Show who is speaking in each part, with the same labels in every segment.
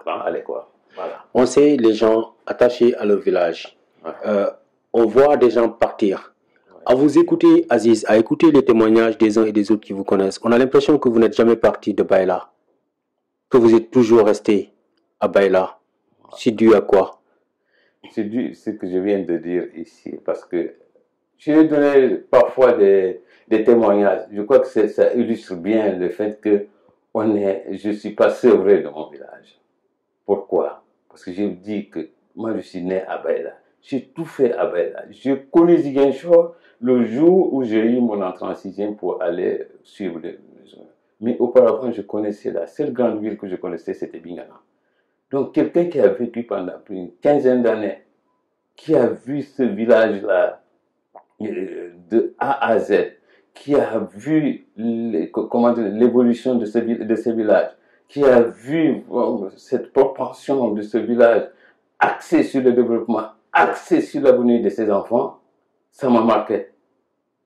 Speaker 1: apprend à l'école. Voilà.
Speaker 2: On sait les gens attachés à leur village.
Speaker 1: Ouais.
Speaker 2: On voit des gens partir. À vous écouter, Aziz, à écouter les témoignages des uns et des autres qui vous connaissent, on a l'impression que vous n'êtes jamais parti de Baïla, que vous êtes toujours resté à Baïla. C'est dû à quoi?
Speaker 1: C'est dû à ce que je viens de dire ici, parce que j'ai donné parfois des témoignages. Je crois que ça illustre bien le fait que je ne suis pas sevré de mon village. Pourquoi? Parce que je dis que moi je suis né à Baïla. J'ai tout fait à Baïla. J'ai connu Ziguinchor le jour où j'ai eu mon entrée en sixième pour aller suivre les maisons. Mais auparavant, je connaissais la seule grande ville que je connaissais, c'était Bingana. Donc quelqu'un qui a vécu pendant plus d'une quinzaine d'années, qui a vu ce village-là de A à Z, qui a vu l'évolution de ce village, qui a vu cette propension de ce village axée sur le développement, axée sur l'avenir de ses enfants, ça m'a marqué.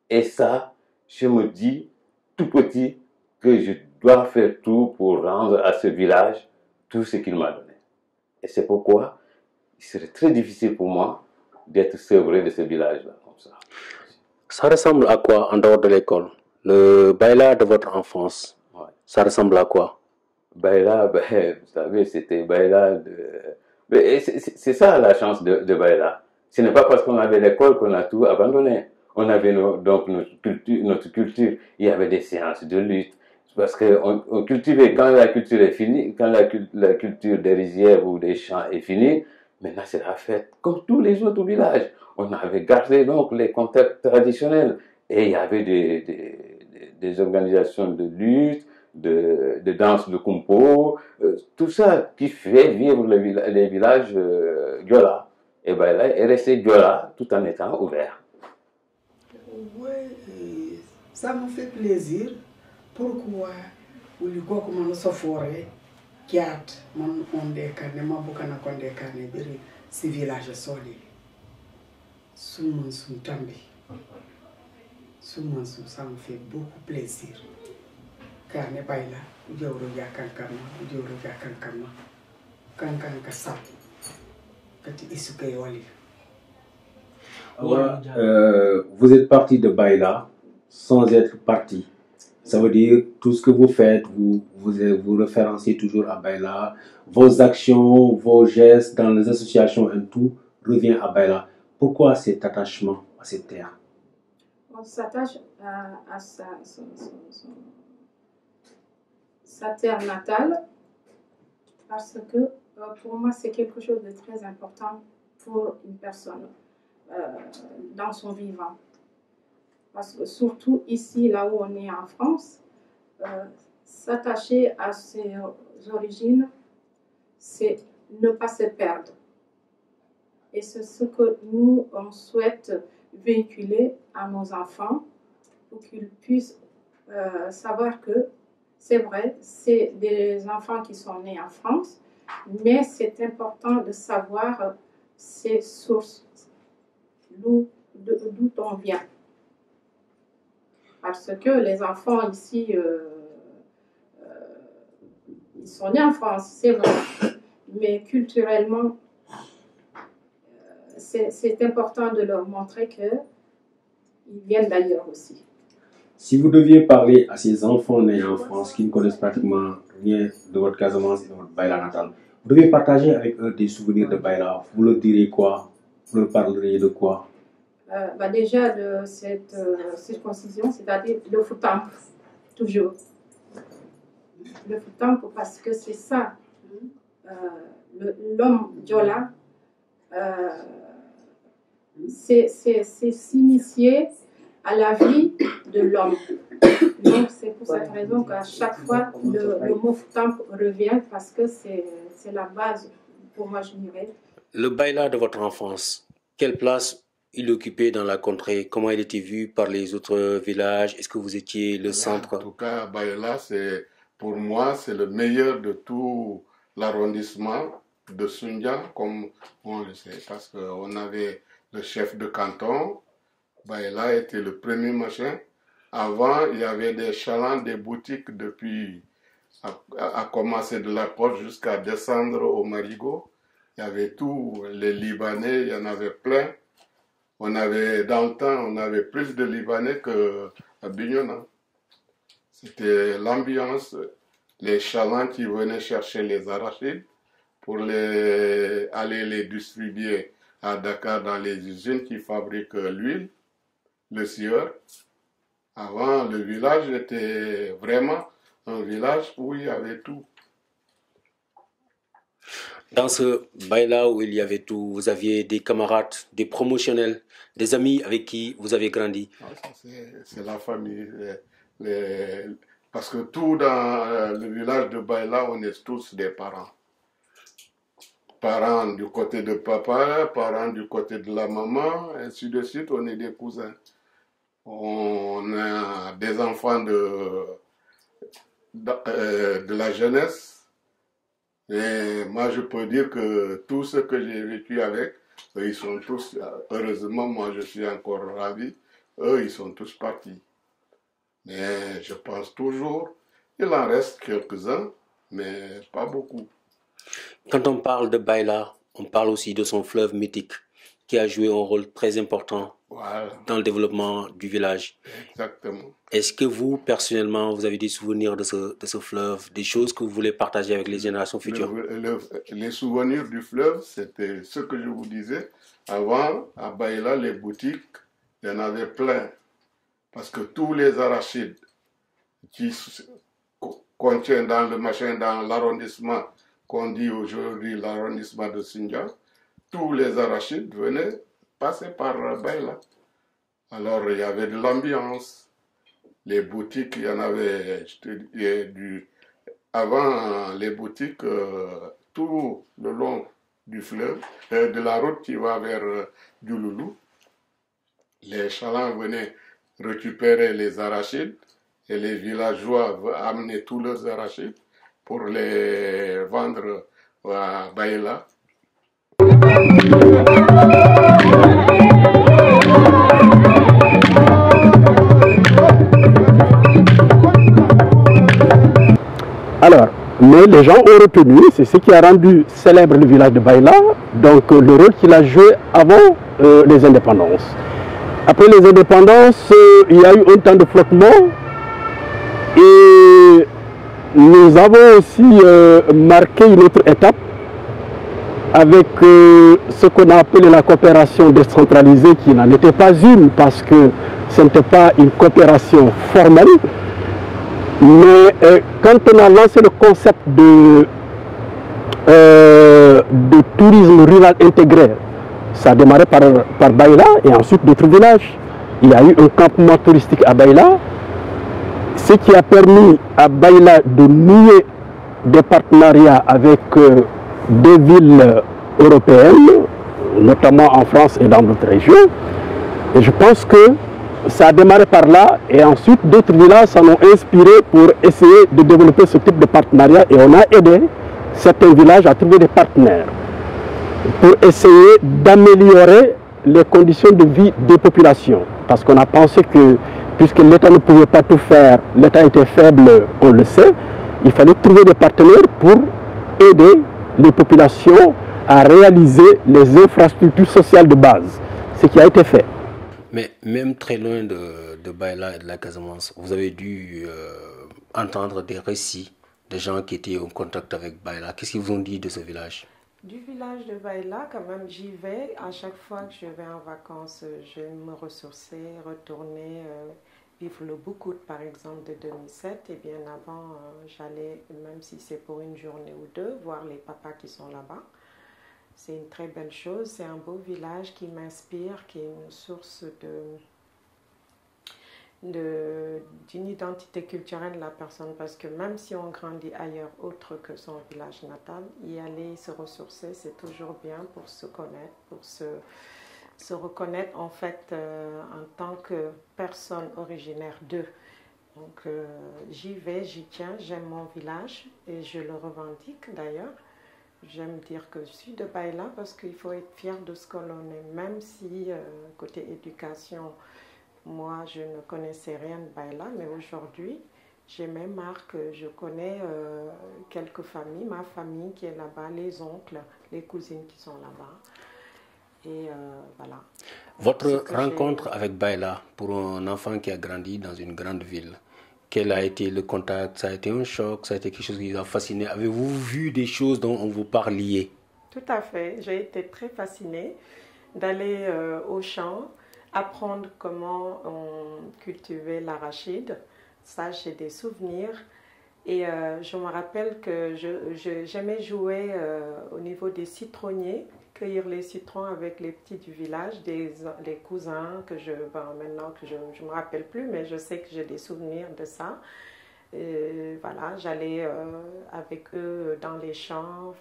Speaker 1: Et ça, je me dis tout petit que je dois faire tout pour rendre à ce village tout ce qu'il m'a donné. Et c'est pourquoi il serait très difficile pour moi d'être sevré de ce village-là comme ça.
Speaker 2: Ça ressemble à quoi en dehors de l'école? Le Baïla de votre enfance,
Speaker 1: Ouais.
Speaker 2: ça ressemble à quoi?
Speaker 1: Baïla, vous savez, c'était Baïla de... C'est ça la chance de Baïla. Ce n'est pas parce qu'on avait l'école qu'on a tout abandonné. On avait donc notre culture. Il y avait des séances de lutte. Parce qu'on cultivait, quand la culture est finie, quand la culture des rizières ou des champs est finie, maintenant c'est la fête. Comme tous les autres villages. On avait gardé donc les contacts traditionnels. Et il y avait des organisations de lutte, de danse de kumpo, tout ça qui fait vivre les villages Diola. Et bien là, est resté Diola tout en étant ouvert.
Speaker 3: Oui, ça me fait plaisir. Pourquoi vous lui quoi comme on se forêt, kiat, mon ondekane, ma bukana kondekane, biri, si village soli. Souman sou tambi. Souman sou, ça me fait beaucoup plaisir. Car ne pas là, je regarde kankama, je regarde kankama, kankan kasap, kati isuke wali.
Speaker 2: Vous êtes parti de Baïla sans être parti. Ça veut dire tout ce que vous faites, vous référencez toujours à Baïla. Vos actions, vos gestes dans les associations et tout revient à Baïla. Pourquoi cet attachement à cette terre?
Speaker 4: On s'attache à sa terre natale parce que pour moi c'est quelque chose de très important pour une personne dans son vivant. Parce que surtout ici, là où on est en France, s'attacher à ses origines, c'est ne pas se perdre. Et c'est ce que nous, on souhaite véhiculer à nos enfants pour qu'ils puissent savoir que c'est vrai, c'est des enfants qui sont nés en France, mais c'est important de savoir ses sources, d'où on vient. Parce que les enfants ici, ils sont nés en France, c'est vrai, mais culturellement, c'est important de leur montrer qu'ils viennent d'ailleurs aussi.
Speaker 2: Si vous deviez parler à ces enfants nés en France qui ne connaissent pratiquement rien de votre Casamance et de votre Baïla natal, vous devez partager avec eux des souvenirs de Baïla. Vous leur direz quoi? Vous leur parlerez de quoi?
Speaker 4: Déjà de cette circoncision, c'est-à-dire le Foutamp, toujours. Le Foutamp, parce que c'est ça, l'homme Diola, c'est s'initier à la vie de l'homme. Donc c'est pour cette raison qu'à chaque fois le mot Foutamp revient parce que c'est la base, pour moi je dirais.
Speaker 2: Le Baïla de votre enfance, quelle place il occupait dans la contrée? Comment il était vu par les autres villages? Est-ce que vous étiez le centre?
Speaker 5: En tout cas, Baïla, pour moi, c'est le meilleur de tout l'arrondissement de Sundian, comme on le sait, parce qu'on avait le chef de canton. Baïla était le premier machin. Avant, il y avait des chalands, des boutiques depuis à commencer de la porte jusqu'à descendre au Marigot. Il y avait tous les Libanais, il y en avait plein. Dans le temps, on avait plus de Libanais qu'à Bignona. C'était l'ambiance, les chalands qui venaient chercher les arachides pour aller les distribuer à Dakar dans les usines qui fabriquent l'huile, le sieur. Avant, le village était vraiment un village où il y avait tout.
Speaker 2: Dans ce bail-là où il y avait tout, vous aviez des camarades, des promotionnels, des amis avec qui vous avez grandi.
Speaker 5: C'est la famille. Parce que tout dans le village de Baïla, on est tous des parents. Parents du côté de papa, parents du côté de la maman, ainsi de suite, on est des cousins. On a des enfants de la jeunesse. Et moi, je peux dire que tous ceux que j'ai vécu avec, eux, ils sont tous, heureusement, moi, je suis encore ravi, eux, ils sont tous partis. Mais je pense toujours, il en reste quelques-uns, mais pas beaucoup.
Speaker 2: Quand on parle de Baïla, on parle aussi de son fleuve mythique, qui a joué un rôle très important dans le développement du village.
Speaker 5: Exactement.
Speaker 2: Est-ce que vous, personnellement, vous avez des souvenirs de ce fleuve, des choses que vous voulez partager avec les générations futures?
Speaker 5: Les souvenirs du fleuve, c'était ce que je vous disais. Avant, à Baïla, les boutiques, il y en avait plein. Parce que tous les arachides qui contiennent dans l'arrondissement qu'on dit aujourd'hui l'arrondissement de Sindia, tous les arachides venaient passer par Baïla. Alors il y avait de l'ambiance. Les boutiques, il y en avait avant les boutiques, tout le long du fleuve, de la route qui va vers Djouloulou. Les chalands venaient récupérer les arachides et les villageois amenaient tous leurs arachides pour les vendre à Baïla.
Speaker 6: Alors, mais les gens ont retenu, c'est ce qui a rendu célèbre le village de Baïla, donc le rôle qu'il a joué avant les indépendances. Après les indépendances, il y a eu un temps de flottement et nous avons aussi marqué une autre étape avec ce qu'on a appelé la coopération décentralisée, qui n'en était pas une parce que ce n'était pas une coopération formelle. Mais quand on a lancé le concept de tourisme rural intégré, ça a démarré par Baïla et ensuite d'autres villages. Il y a eu un campement touristique à Baïla, ce qui a permis à Baïla de nouer des partenariats avec des villes européennes, notamment en France et dans d'autres régions. Et je pense que ça a démarré par là et ensuite d'autres villages s'en ont inspiré pour essayer de développer ce type de partenariat et on a aidé certains villages à trouver des partenaires pour essayer d'améliorer les conditions de vie des populations. Parce qu'on a pensé que puisque l'État ne pouvait pas tout faire, l'État était faible, on le sait, il fallait trouver des partenaires pour aider les populations à réaliser les infrastructures sociales de base, ce qui a été fait.
Speaker 2: Mais même très loin de Baïla et de la Casamance, vous avez dû entendre des récits de gens qui étaient en contact avec Baïla. Qu'est-ce qu'ils vous ont dit de ce village?
Speaker 7: Du village de Baïla, quand même, j'y vais. À chaque fois que je vais en vacances, je me ressourcer, retourner, vivre le Boucout, par exemple, de 2007. Et bien avant, j'allais, même si c'est pour une journée ou deux, voir les papas qui sont là-bas. C'est une très belle chose, c'est un beau village qui m'inspire, qui est une source d'une identité culturelle de la personne, parce que même si on grandit ailleurs autre que son village natal, y aller se ressourcer, c'est toujours bien pour se connaître, pour se reconnaître en fait en tant que personne originaire d'eux. Donc j'y vais, j'y tiens, j'aime mon village et je le revendique d'ailleurs. J'aime dire que je suis de Baïla parce qu'il faut être fier de ce que l'on est, même si côté éducation, moi je ne connaissais rien de Baïla, mais aujourd'hui J'ai mes marques, je connais quelques familles, ma famille qui est là-bas, les oncles, les cousines qui sont là-bas. Et voilà.
Speaker 2: Votre rencontre avec Baïla, pour un enfant qui a grandi dans une grande ville, quel a été le contact? Ça a été un choc? Ça a été quelque chose qui vous a fasciné? Avez-vous vu des choses dont on vous parliez?
Speaker 7: Tout à fait. J'ai été très fascinée d'aller au champ, apprendre comment on cultivait l'arachide. Ça, j'ai des souvenirs. Et je me rappelle que j'aimais jouer au niveau des citronniers, cueillir les citrons avec les petits du village, les cousins que maintenant que je ne me rappelle plus, mais je sais que j'ai des souvenirs de ça. Et voilà, j'allais avec eux dans les champs,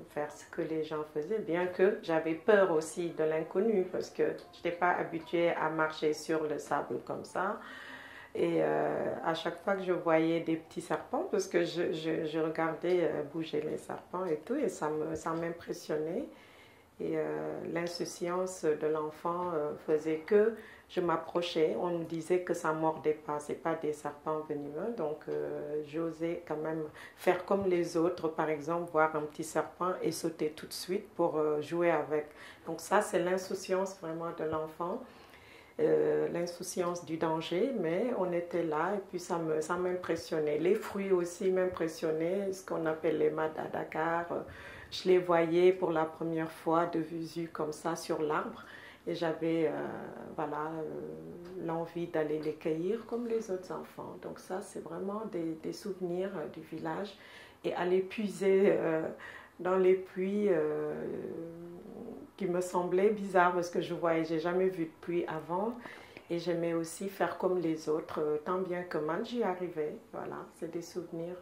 Speaker 7: faire ce que les gens faisaient, bien que j'avais peur aussi de l'inconnu, parce que je n'étais pas habituée à marcher sur le sable comme ça. Et à chaque fois que je voyais des petits serpents, parce que je regardais bouger les serpents et tout, et ça m'impressionnait. Et l'insouciance de l'enfant faisait que je m'approchais. On me disait que ça ne mordait pas, ce n'est pas des serpents venimeux. Donc j'osais quand même faire comme les autres, par exemple, voir un petit serpent et sauter tout de suite pour jouer avec. Donc ça, c'est l'insouciance vraiment de l'enfant. L'insouciance du danger, mais on était là et puis ça m'impressionnait. Les fruits aussi m'impressionnaient, ce qu'on appelle les Madagascar. Je les voyais pour la première fois de visu comme ça sur l'arbre et j'avais l'envie d'aller les cueillir comme les autres enfants. Donc ça, c'est vraiment des souvenirs du village et aller puiser dans les puits qui me semblaient bizarres parce que j'ai jamais vu de puits avant et j'aimais aussi faire comme les autres, tant bien que mal j'y arrivais. Voilà, c'est des souvenirs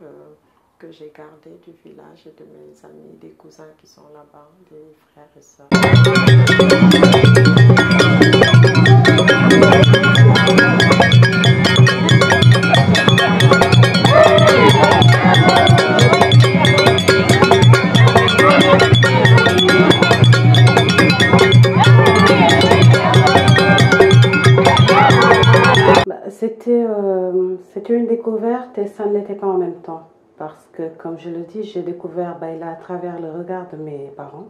Speaker 7: que j'ai gardés du village et de mes amis, des cousins qui sont là-bas, des frères et sœurs.
Speaker 8: C'était une découverte et ça ne l'était pas en même temps. Parce que, comme je le dis, j'ai découvert Baïla à travers le regard de mes parents,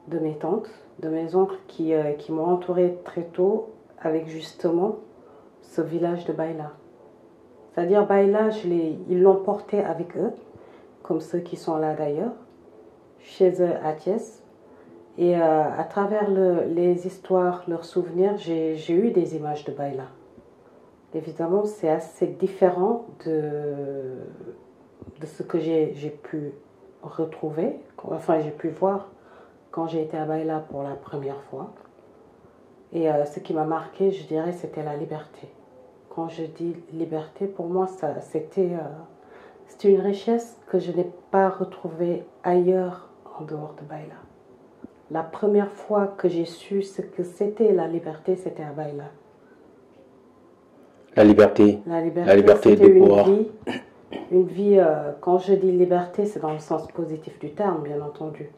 Speaker 8: de mes tantes, de mes oncles qui m'ont entourée très tôt avec justement ce village de Baïla. C'est-à-dire Baïla, ils l'ont porté avec eux, comme ceux qui sont là d'ailleurs, chez eux à Thiès. Et à travers les histoires, leurs souvenirs, j'ai eu des images de Baïla. Évidemment, c'est assez différent de ce que j'ai pu retrouver, enfin j'ai pu voir quand j'ai été à Baïla pour la première fois. Et ce qui m'a marqué, je dirais, c'était la liberté. Quand je dis liberté, pour moi, c'était une richesse que je n'ai pas retrouvée ailleurs en dehors de Baïla. La première fois que j'ai su ce que c'était la liberté, c'était à Baïla.
Speaker 2: La liberté de pouvoir.
Speaker 8: Une vie, quand je dis liberté, c'est dans le sens positif du terme, bien entendu.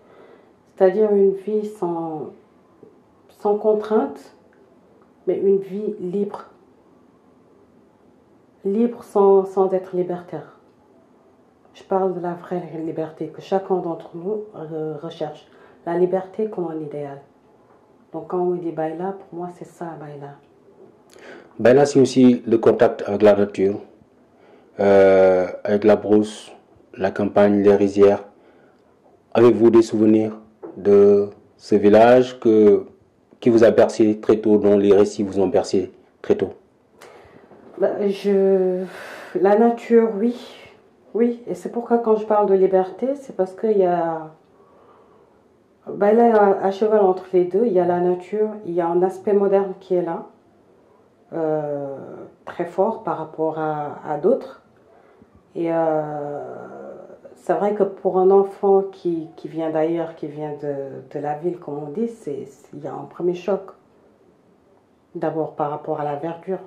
Speaker 8: C'est-à-dire une vie sans contrainte, mais une vie libre. Libre sans être libertaire. Je parle de la vraie liberté que chacun d'entre nous recherche. La liberté comme un idéal. Donc quand on me dit Baïla, pour moi c'est ça Baïla.
Speaker 2: Baïla, c'est aussi le contact avec la nature, avec la brousse, la campagne, les rizières. Avez-vous des souvenirs de ce village qui vous a bercé très tôt, dont les récits vous ont bercé très tôt?
Speaker 8: La nature, oui. Oui, et c'est pourquoi quand je parle de liberté, c'est parce qu'il y a... Baïla à cheval entre les deux, il y a la nature, il y a un aspect moderne qui est là. Très fort par rapport à d'autres et c'est vrai que pour un enfant qui vient d'ailleurs, qui vient de la ville comme on dit, il y a un premier choc d'abord par rapport à la verdure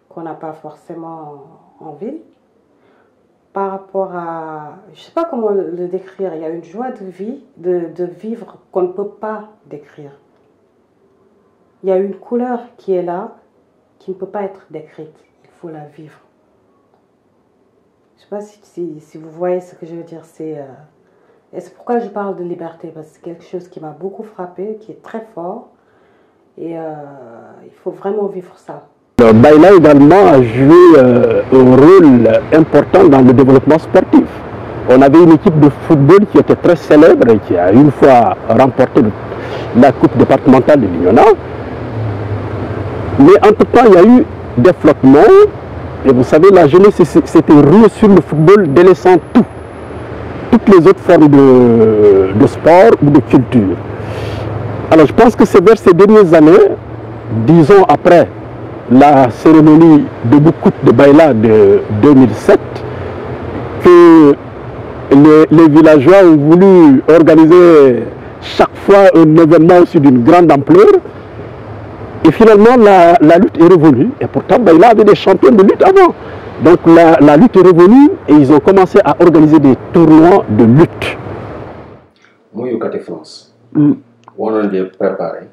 Speaker 8: qu'on n'a pas forcément en ville, par rapport à, je sais pas comment le décrire, il y a une joie de vie, de vivre qu'on ne peut pas décrire. Il y a une couleur qui est là qui ne peut pas être décrite, il faut la vivre. Je ne sais pas si vous voyez ce que je veux dire. Et c'est pourquoi je parle de liberté, parce que c'est quelque chose qui m'a beaucoup frappé, qui est très fort. Et il faut vraiment vivre ça.
Speaker 6: Baïla également a joué un rôle important dans le développement sportif. On avait une équipe de football qui était très célèbre et qui a une fois remporté la coupe départementale de l'Ignona. Mais entre-temps, il y a eu des flottements. Et vous savez, la jeunesse s'était ruée sur le football, délaissant toutes les autres formes de sport ou de culture. Alors je pense que c'est vers ces dernières années, disons après la cérémonie de Boukout de Baïla de 2007, que les villageois ont voulu organiser chaque fois un événement aussi d'une grande ampleur. Et finalement, la lutte est revenue. Et pourtant, Baïla avait des champions de lutte avant. Donc la lutte est revenue et ils ont commencé à organiser des tournois de lutte.
Speaker 2: Moi, je suis France. On a préparé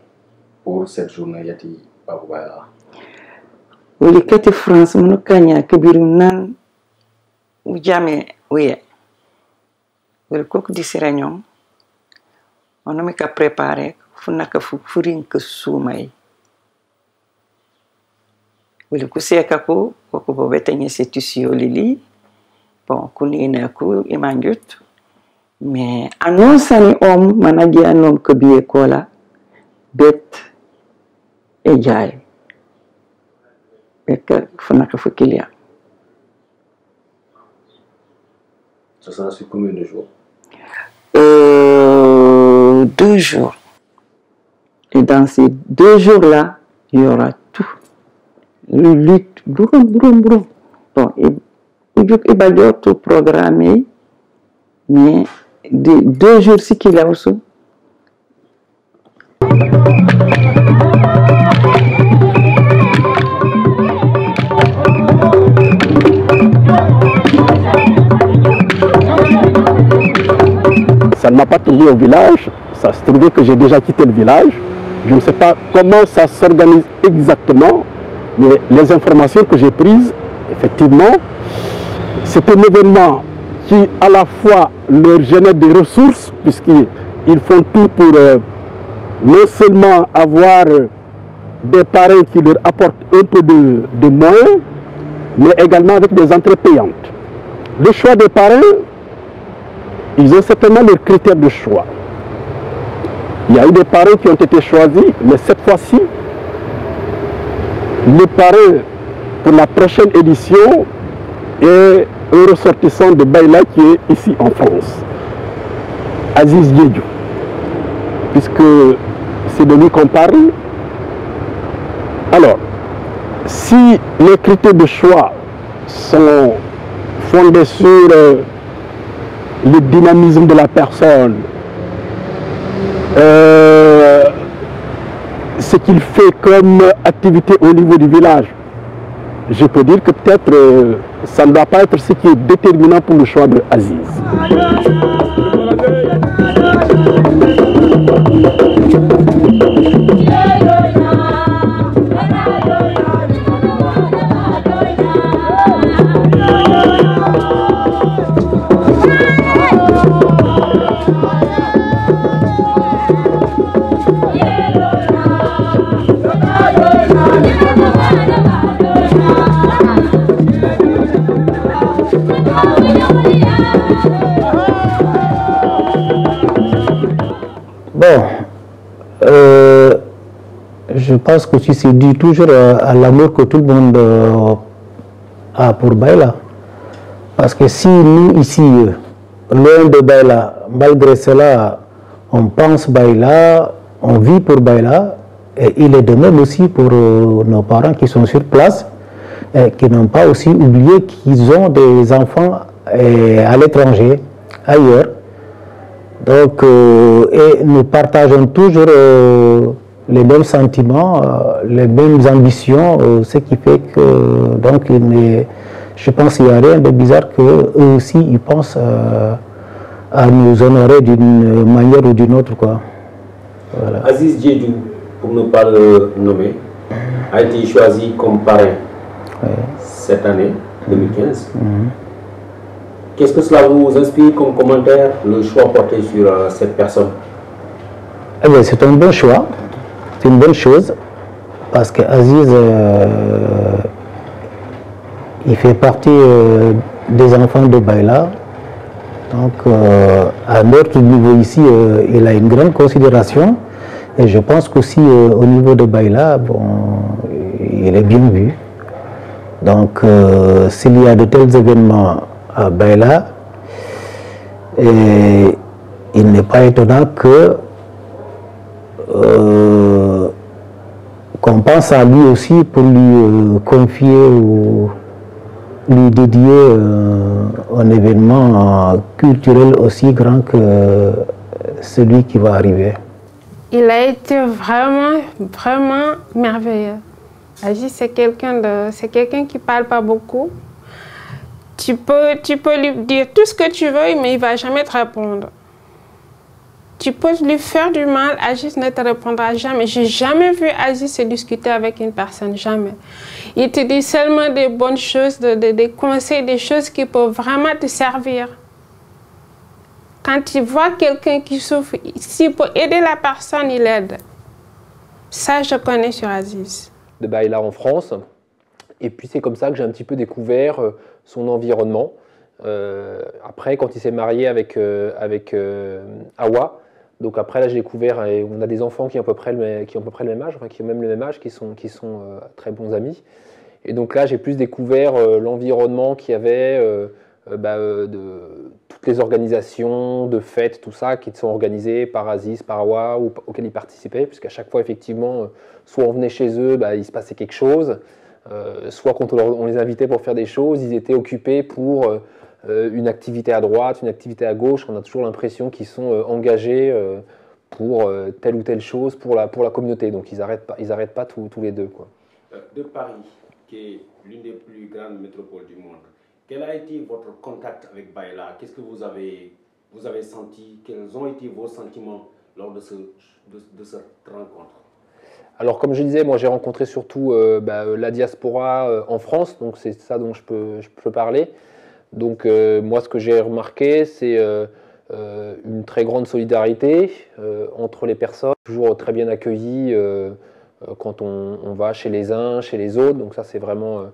Speaker 2: pour cette journée Yati Babou Baïla.
Speaker 9: Oui, côté France, mon kanya kebirunan ou jamais oui. Le coq de réunion, on a mis qu'à préparer, funaka furin que soumay. Le conseil kako, kako bobetanye c'est ici au Lili, bon, kunina ku imanjut, mais annonce ni homme, managi un homme que bien kola, bête et jai, et que funaka fukilia.
Speaker 2: Ça sera sur combien de jours?
Speaker 9: 2 jours. Et dans ces 2 jours-là, il y aura tout. Le lutte, brouം. Bon, il va dire tout programmé, mais 2 jours, c'est qu'il a aussi.
Speaker 6: Ça ne m'a pas tombé au village, ça se trouvait que j'ai déjà quitté le village. Je ne sais pas comment ça s'organise exactement, mais les informations que j'ai prises, effectivement, c'est un événement qui à la fois leur génère des ressources, puisqu'ils font tout pour non seulement avoir des parrains qui leur apportent un peu de moyens, mais également avec des entrées payantes. Le choix des parrains, ils ont certainement leurs critères de choix. Il y a eu des parrains qui ont été choisis, mais cette fois-ci, le parrain pour la prochaine édition est un ressortissant de Baïla qui est ici en France, Aziz Diédiou, puisque c'est de lui qu'on parle. Alors, si les critères de choix sont fondés sur le dynamisme de la personne, ce qu'il fait comme activité au niveau du village, je peux dire que peut-être ça ne doit pas être ce qui est déterminant pour le choix de Aziz.
Speaker 10: Bon, je pense que tu s'est dit toujours à l'amour que tout le monde a pour Baïla. Parce que si nous ici, loin de Baïla, malgré cela, on pense Baïla, on vit pour Baïla, et il est de même aussi pour nos parents qui sont sur place, et qui n'ont pas aussi oublié qu'ils ont des enfants à l'étranger, ailleurs. Donc, et nous partageons toujours les mêmes sentiments, les mêmes ambitions, ce qui fait que, donc, je pense qu'il n'y a rien de bizarre qu'eux aussi, ils pensent à nous honorer d'une manière ou d'une autre, quoi. Voilà.
Speaker 2: Aziz Diédiou, pour ne pas le nommer, a été choisi comme parrain cette année, 2015. Qu'est-ce que cela vous inspire comme commentaire, le choix porté sur cette personne?
Speaker 10: Eh bien, c'est un bon choix, c'est une bonne chose, parce qu'Aziz, il fait partie des enfants de Baïla. Donc, à notre niveau ici, il a une grande considération. Et je pense qu'aussi au niveau de Baïla, bon, il est bien vu. Donc, s'il y a de tels événements à Baïla, il n'est pas étonnant que qu'on pense à lui aussi pour lui confier ou lui dédier un événement culturel aussi grand que celui qui va arriver.
Speaker 11: Il a été vraiment merveilleux. Aziz, c'est quelqu'un qui parle pas beaucoup. Tu peux lui dire tout ce que tu veux, mais il va jamais te répondre. Tu peux lui faire du mal, Aziz ne te répondra jamais. J'ai jamais vu Aziz se discuter avec une personne, jamais. Il te dit seulement des bonnes choses, des conseils, des choses qui peuvent vraiment te servir. Quand tu vois quelqu'un qui souffre, s'il peut aider la personne, il aide. Ça, je connais sur Aziz.
Speaker 12: De Baïla en France. Et puis c'est comme ça que j'ai un petit peu découvert son environnement. Après, quand il s'est marié avec Awa, donc après là j'ai découvert, et on a des enfants qui ont à peu près le même âge, enfin qui ont même le même âge, qui sont très bons amis. Et donc là j'ai plus découvert l'environnement qu'il y avait de toutes les organisations de fêtes, tout ça, qui sont organisées par Aziz, par Awa, ou auxquelles il participait, puisqu'à chaque fois effectivement, soit on venait chez eux, il se passait quelque chose, soit quand on les invitait pour faire des choses, ils étaient occupés pour une activité à droite, une activité à gauche. On a toujours l'impression qu'ils sont engagés pour telle ou telle chose pour la communauté. Donc ils arrêtent pas tous les deux, quoi.
Speaker 2: De Paris, qui est l'une des plus grandes métropoles du monde, quel a été votre contact avec Baïla? Qu'est-ce que vous avez senti? Quels ont été vos sentiments lors de cette rencontre?
Speaker 12: Alors comme je disais, moi j'ai rencontré surtout la diaspora en France, donc c'est ça dont je peux parler. Donc moi ce que j'ai remarqué, c'est une très grande solidarité entre les personnes, toujours très bien accueillis quand on va chez les uns, chez les autres, donc ça c'est vraiment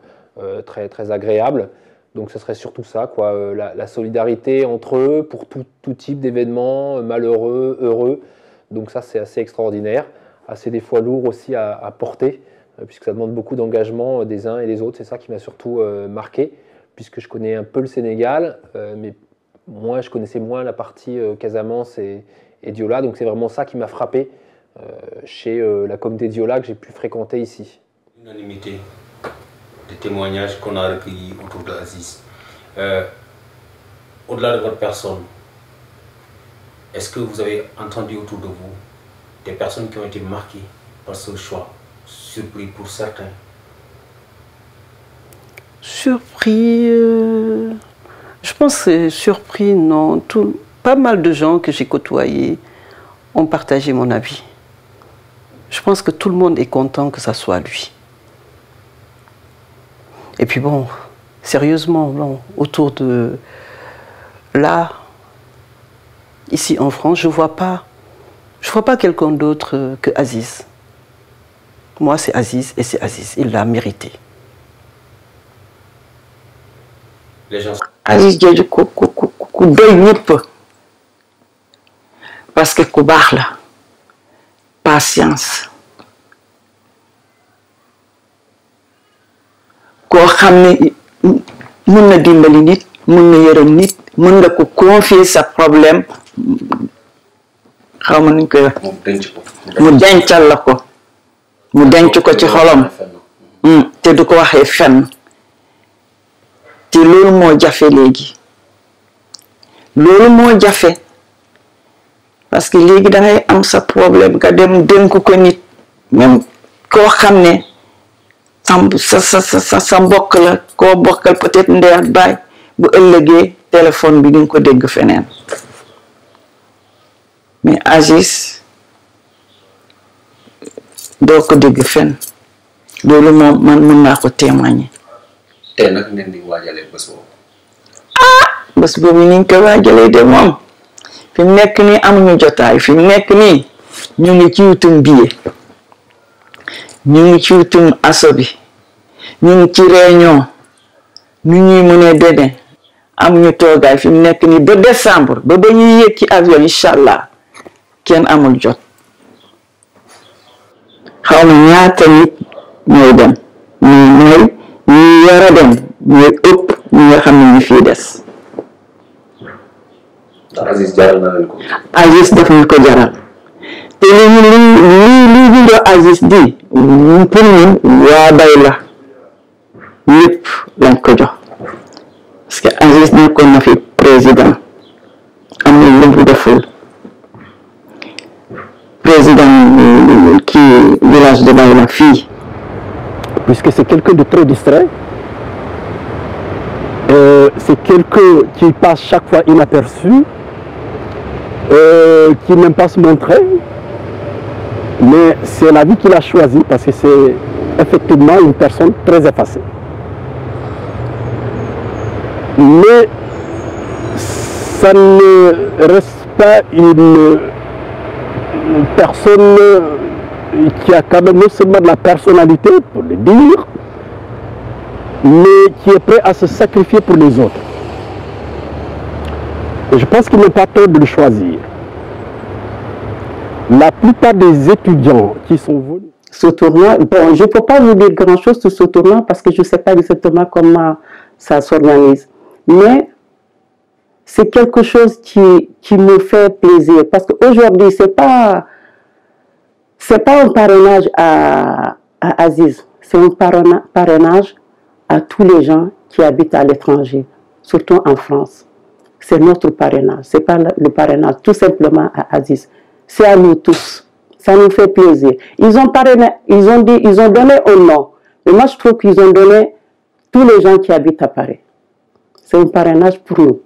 Speaker 12: très, très agréable. Donc ce serait surtout ça, quoi, la solidarité entre eux pour tout type d'événements, malheureux, heureux. Donc ça c'est assez extraordinaire, assez des fois lourd aussi à porter, puisque ça demande beaucoup d'engagement des uns et des autres. C'est ça qui m'a surtout marqué, puisque je connais un peu le Sénégal, mais je connaissais moins la partie Casamance et Diola. Donc c'est vraiment ça qui m'a frappé chez la communauté Diola que j'ai pu fréquenter ici.
Speaker 2: Unanimité des témoignages qu'on a recueillis autour de Aziz. Au-delà de votre personne, est-ce que vous avez entendu autour de vous des personnes qui ont été marquées par ce choix, surpris pour certains?
Speaker 13: Surpris, je pense que surpris, non. Pas mal de gens que j'ai côtoyés ont partagé mon avis. Je pense que tout le monde est content que ça soit lui. Et puis bon, sérieusement, bon, autour de là, ici en France, je vois pas quelqu'un d'autre que Aziz. Moi, c'est Aziz et c'est Aziz. Il l'a mérité.
Speaker 2: Les gens...
Speaker 9: Aziz jooju ku doy ñëpp parce que ku baax la, patience, koo xam ne mun na dimbali nit, mun na yërëm nit, mun nga ko confier sa problème, xaw ma nuñ koy wax, mu dencal la ko, mu denc ko ci xolam, te du ko waxee fenn. te loolu moo jafe léegi, loolu moo jafe parce que léegi da ngay am sa problème nga dem dénk ko nit, même koo xam ne sa mbokk la, koo bokkal peut-être ndey ak baay, bu ëllëgee téléphone bi di nga ko dégg feneen. Mais Aziz doo ko dégg fenn, loolu moom man mën naa ko témoigner.
Speaker 2: tey nag ngeen di waajalee bés boobu.
Speaker 9: bés boobu ni ñu ko waajalee de moom fi mu nekk nii amuñu jotaay fi mu nekk nii ñu ngi ci wutum billet ñu ngi ci wutum aso bi ñu ngi ci réunion nu ñuy mënee dene amuñu toogaay fi mu nekk nii ba décembre ba ñuy yéeg ci avion incha allah kenn amul jot xaw ma ñaata nit ñooy dem ñi war a dem ñooy ëpp ñi nga xam ne ñu fii des.
Speaker 2: Aziz jaral na leen ko.
Speaker 9: Aziz daf ñu ko jaral te li bindoo Aziz di pour ñun waa Bayla ñëpp lañ ko jox parce que Aziz nekkoon na fi président am na lu mu deful président kii village de Bayla fii.
Speaker 6: Puisque c'est quelqu'un de très distrait, c'est quelqu'un qui passe chaque fois inaperçu, qui n'aime pas se montrer, mais c'est la vie qu'il a choisie parce que c'est effectivement une personne très effacée. Mais ça ne reste pas une personne qui a quand même non seulement de la personnalité, pour le dire, mais qui est prêt à se sacrifier pour les autres. Et je pense qu'il n'est pas tort de le choisir. La plupart des étudiants qui sont venus...
Speaker 13: Ce tournoi, bon, je ne peux pas vous dire grand-chose sur ce tournoi parce que je ne sais pas exactement comment ça s'organise. Mais c'est quelque chose qui me fait plaisir parce qu'aujourd'hui, ce n'est pas un parrainage à Aziz, c'est un parrainage à tous les gens qui habitent à l'étranger, surtout en France. C'est notre parrainage, ce n'est pas le parrainage tout simplement à Aziz. C'est à nous tous, ça nous fait plaisir. Ils ont parrainé, ils ont donné un nom, mais moi je trouve qu'ils ont donné tous les gens qui habitent à Paris. C'est un parrainage pour nous.